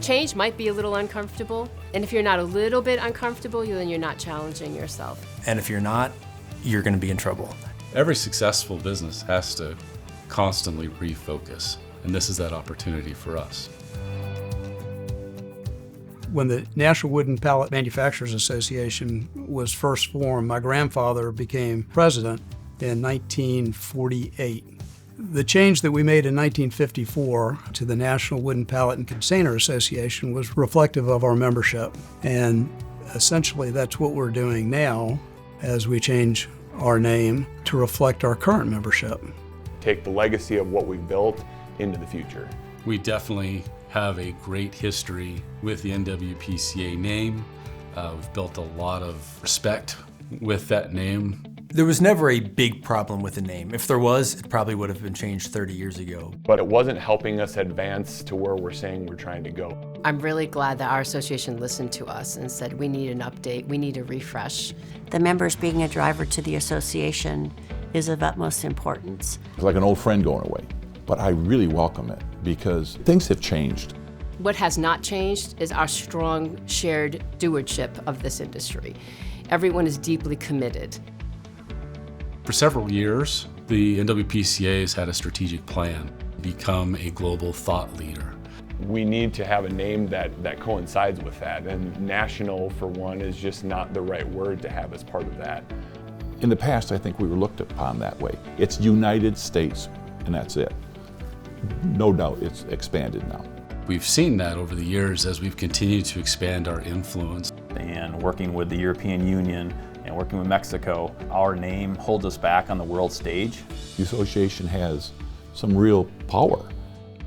Change might be a little uncomfortable, and if you're not a little bit uncomfortable, then you're not challenging yourself. And if you're not, you're going to be in trouble. Every successful business has to constantly refocus, and this is that opportunity for us. When the National Wood and Pallet Manufacturers Association was first formed, my grandfather became president in 1948. The change that we made in 1954 to the National Wooden Pallet and Container Association was reflective of our membership. And essentially that's what we're doing now as we change our name to reflect our current membership. Take the legacy of what we've built into the future. We definitely have a great history with the NWPCA name. We've built a lot of respect with that name. There was never a big problem with the name. If there was, it probably would have been changed 30 years ago. But it wasn't helping us advance to where we're saying we're trying to go. I'm really glad that our association listened to us and said, we need an update, we need a refresh. The members being a driver to the association is of utmost importance. It's like an old friend going away, but I really welcome it because things have changed. What has not changed is our strong shared stewardship of this industry. Everyone is deeply committed. For several years, the NWPCA has had a strategic plan to become a global thought leader. We need to have a name that coincides with that, and national, for one, is just not the right word to have as part of that. In the past, I think we were looked upon that way. It's United States, and that's it. No doubt it's expanded now. We've seen that over the years as we've continued to expand our influence. And working with the European Union and working with Mexico, our name holds us back on the world stage. The association has some real power,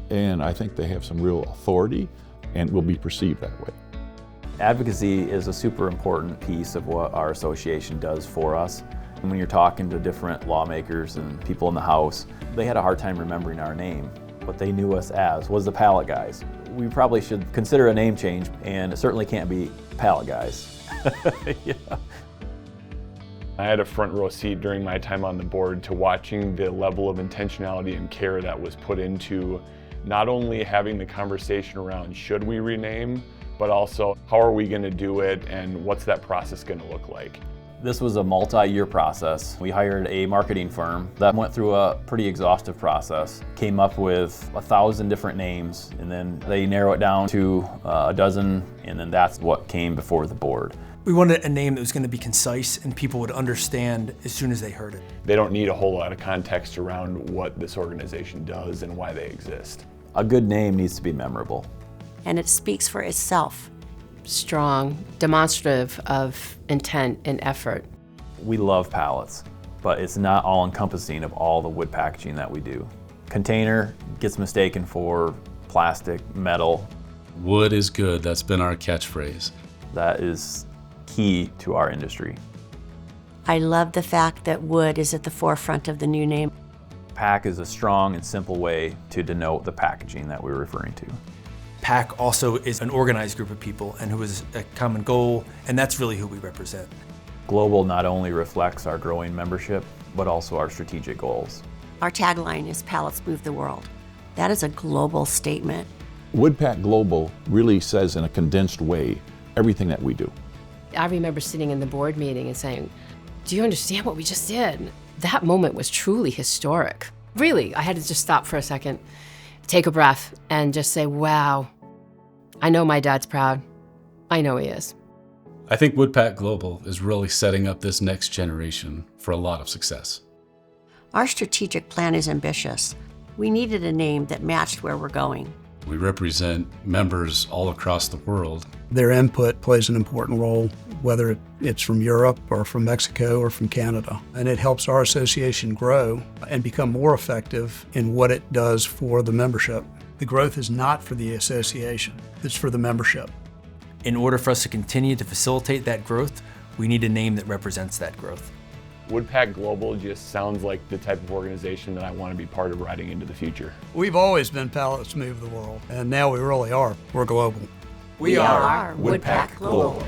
and I think they have some real authority and will be perceived that way. Advocacy is a super important piece of what our association does for us. And when you're talking to different lawmakers and people in the House, they had a hard time remembering our name. What they knew us as was the Pallet Guys. We probably should consider a name change, and it certainly can't be Pallet Guys. Yeah. I had a front row seat during my time on the board to watching the level of intentionality and care that was put into not only having the conversation around should we rename, but also how are we going to do it and what's that process going to look like. This was a multi-year process. We hired a marketing firm that went through a pretty exhaustive process, came up with 1,000 different names, and then they narrow it down to a dozen, and then that's what came before the board. We wanted a name that was going to be concise and people would understand as soon as they heard it. They don't need a whole lot of context around what this organization does and why they exist. A good name needs to be memorable. And it speaks for itself. Strong, demonstrative of intent and effort. We love pallets, but it's not all-encompassing of all the wood packaging that we do. Container gets mistaken for plastic, metal. Wood is good, that's been our catchphrase. That is key to our industry. I love the fact that wood is at the forefront of the new name. Pack is a strong and simple way to denote the packaging that we're referring to. PAC also is an organized group of people and who has a common goal, and that's really who we represent. Global not only reflects our growing membership, but also our strategic goals. Our tagline is Pallets Move the World. That is a global statement. Woodpack Global really says in a condensed way everything that we do. I remember sitting in the board meeting and saying, do you understand what we just did? That moment was truly historic. Really, I had to just stop for a second, take a breath, and just say, wow, I know my dad's proud. I know he is. I think Woodpack Global is really setting up this next generation for a lot of success. Our strategic plan is ambitious. We needed a name that matched where we're going. We represent members all across the world. Their input plays an important role, whether it's from Europe or from Mexico or from Canada. And it helps our association grow and become more effective in what it does for the membership. The growth is not for the association, it's for the membership. In order for us to continue to facilitate that growth, we need a name that represents that growth. Woodpack Global just sounds like the type of organization that I want to be part of riding into the future. We've always been Pallets Move the World, and now we really are. We're global. We are Woodpack Global.